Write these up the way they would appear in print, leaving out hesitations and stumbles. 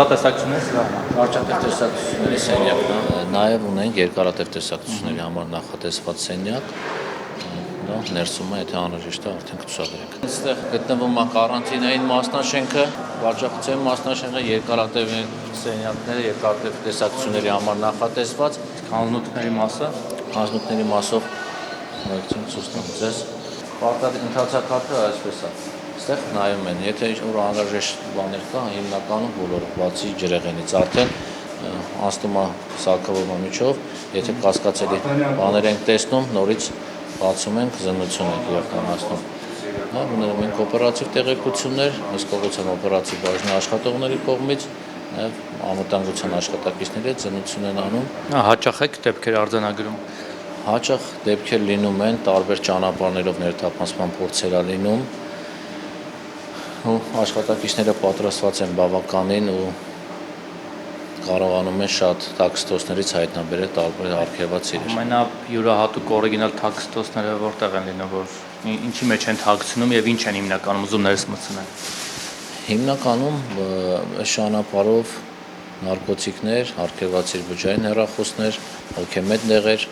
Հաստատեսակցությունների սրահը։ Կարճատև տեսակցությունների սենյակն է, նաև ունենք երկարատև տեսակցությունների համար նախատեսված սենյակ, դա ներսում է, եթե անհրաժեշտ է, արդեն կցուցաբերենք։ Այստեղ գտնվում է կարանտինային մասնաշենքը, վարչախցային մասնաշենքը, երկարատև սենյակները, երկարատև տեսակցությունների համար նախատեսված, Հանձնությունների մասը։ հանձնությունների մասով ցույց տամ ձեզ։ Պարտադիր ընթացակարգը այսպես է։ Այստեղ նայում են, եթե ինչ-որ անհրաժեշտ բաներ կա, հիմնականում բոլորը, բացի ջրեղենից, արդեն անցնում է սարքավորման միջով, եթե կասկածելի բաներ ենք տեսնում, նորից բացում ենք, զննություն ենք իրականացնում։ Ուներում ենք օպերատիվ տեղեկություններ, հսկողության օպերատիվ բաժնի աշխատողների կողմից, նաև անվտանգության աշխատակիցների հետ զննություն են անում։ Հաճախ եք դեպքեր արձանագրում։ Հաճախ դեպքեր լինում են, տարբեր ճանապարհներով ներթափանցման փորձեր է լինում։ Աշխատակիցները պատրաստված են բավականին ու կարողանում են շատ տաքստոսներից հայտնաբերել տարբեր արգելված իրեր։ Ամենայուրահատուկ օրիգինալ թաքստոսները որտեղ են լինում, որ ինչի մեջ են թաքցնում եւ ինչ են հիմնականում ուզում ներս մտցնել։ Հիմնականում շանապարով նարկոտիկներ, արգելված իր բջջային հեռախոսներ, հոգեմետ դեղեր,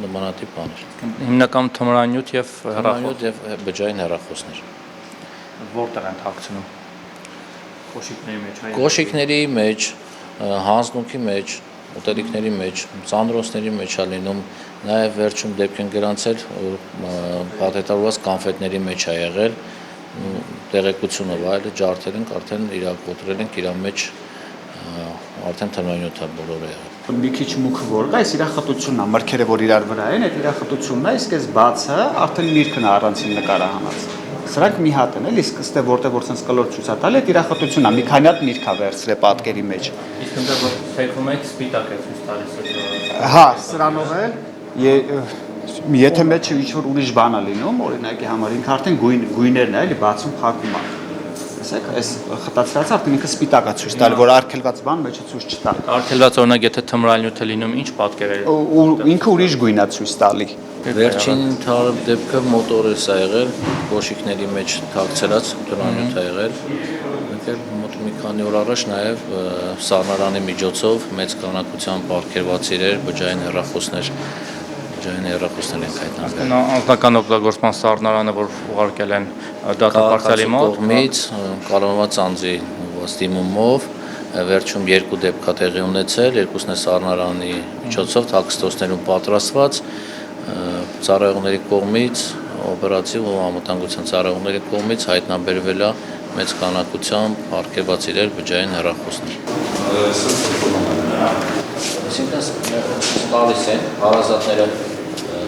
նմանատիպ բաներ։ Հիմնականում թմրանյութ եւ հեռախոս եւ բջջային հեռախոսներ։ Որտեղ են թաքցնում։ Կոշիկների մեջ, Կոշիկների մեջ, հանձնուկի մեջ, ուտելիքների մեջ, ծանրոցների մեջ է լինում, նաև վերջում դեպք են գրանցել, պատետարված կանֆետների մեջ է եղել, տեղեկությունը վայելը ջարդել ենք, արդեն կոտրել ենք իր մեջ, արդեն թմրանյութ է բոլորը եղել։ Մի քիչ մուգ որ կա, այս իրախտությունն է, մրգերը որ իրար վրա են, այդ իրախտությունն է, իսկ այս բացը արդեն միրգն է առանցին նկարահանած։ Սրանք մի հատ են, էլի, իսկ ըստե որտեղ որ sense կլոր ցույց է տալի, այդ իրախտությունն է, մի քանի հատ միրգ է վերցրել պատկերի մեջ։ Իսկ ընդ որ թեքում եք սպիտակ է ցույց տալիս։ Հա, սրանով էլ եթե մեջը ինչ-որ ուրիշ բան է լինում, օրինակի համար ինքը արդեն գույներն է, էլի, բացում փակում է։ Տեսեք, այս խտացրած արդեն ինքը սպիտակ է ցույց տալի, որ արգելված բան մեջը ցույց չտա։ Արգելված օրինակ եթե թմրանյութը լինում, ինչ պատկեր է։ Ինքը ուրիշ գույն է ցույց տալի։ Վերջին թարմ դեպքը մոտորես է եղել, կոշիկների մեջ թաքցրած թմրանյութ է եղել։ Մենք մոտ մի քանի օր առաջ նաև սառնարանի միջոցով մեծ քանակությամբ արգելված իրեր, բջջային հեռախոսներ ենք հայտնաբերել։ Անձնական օգտագործման սառնարանը, որ ուղարկել են դատապարտյալի մոտ, կողմից կալանված անձի դիմումով վերջում երկու դեպք է տեղի ունեցել, երկուսն է սառնարանի միջոցով թաքստոսներում պատրաստված ծառայողների կողմից, օպերատիվ ու անվտանգության ծառայողների կողմից հայտնաբերվել է մեծ քանակությամբ արգելված իրեր, բջջային հեռախոսներ։ Այսինքն տալիս են հարազատները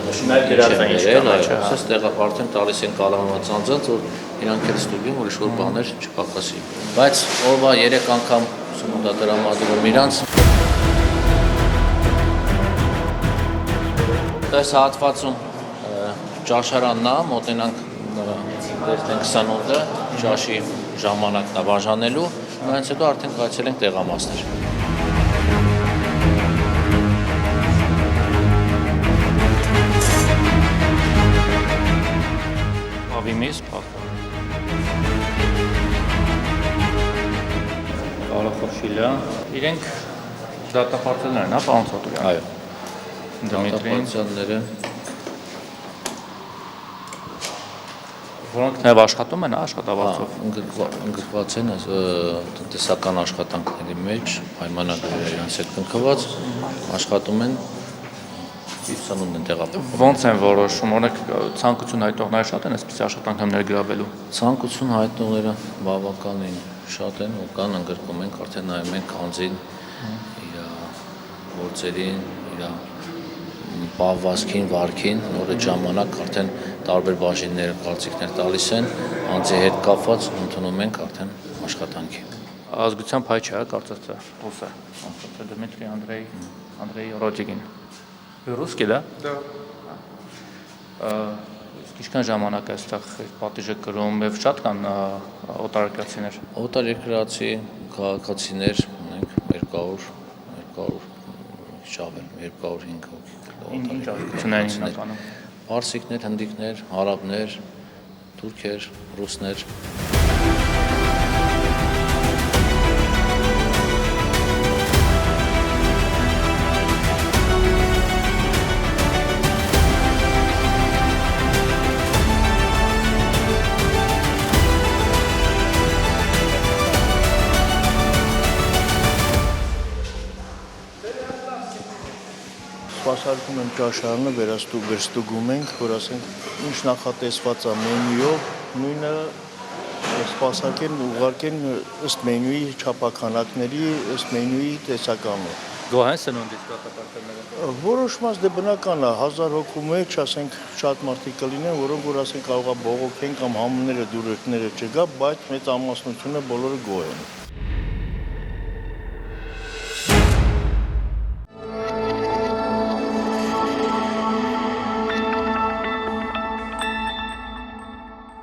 Սս տեղը արդեն տալիս են կալանված անձանց, որ իրանք էլ ստուգեն, որ ինչ-որ բաներ չպակասի։ Բայց օրվա 3 անգամ սնունդ է տրամադրում իրանց։ Այս հատվածում ճաշարանն է, մոտենանք դերթեն 28-ը, ճաշի ժամանակն է բաժանելու, նրանց հետո արդեն կայացել ենք տեղամասներ։ Ավիմիս, Կարախոշիլա, իրենք դատապարտյալներ են, հա, պարոն Սատուրյան։ Այո։ Դմիտրին, որոնք նաև աշխատում են, աշխատավարձով։ Ընդգրկված են տնտեսական աշխատանքների մեջ, պայմանագրերը իրենց հետ կնքված, աշխատում են, սնունդ են տեղափոխում։ Ոնց են որոշում, օրինակ ցանկություն հայտնողները շատ են այսպես աշխատանքներ ներգրավելու։ Ցանկություն հայտնողները բավականին շատ են ու կան ընդգրկում ենք, արդեն նայում ենք անձին, իր գործերին, իր պահվածքին, վարքին, նոր ժամանակ արդեն տարբեր բաժիններ, կարծիքներ տալիս են, անձի հետ կապված ընդունում ենք արդեն աշխատանքի։ Ազգությամբ հայ չէ, կարծես թե ռուս է։ Դմիտրի Անդրեյ Ռոջիգին։ Ռուսկի, да? Да. Ինչքան ժամանակ է այստեղ պատիժը կրում եւ շատ կան օտարերկրացիներ։ Օտարերկրացի քաղաքացիներ ունենք 200 շավել 205 հոգի։ Ինչ ազգություններ են հիմնականում։ Պարսիկներ, հնդիկներ, արաբներ, թուրքեր, ռուսներ։ սպասարկում են ճաշարանը, վերստուգում ենք, որ ասենք ինչ նախատեսված է մենյուով, նույնը սպասարկեն, ուղարկեն ըստ մենյուի չափաքանակների, ըստ մենյուի տեսականով։ Գոհ են սնունդից կատակարդները։ Որոշմած դե բնական է 1000 հոգու մեջ, ասենք շատ մարդիկ կլինեն, որոնք որ ասենք կարող է բողոքեն կամ համները դուրեկները չգա, բայց մեծ ամասնությունը բոլորը գոհ են։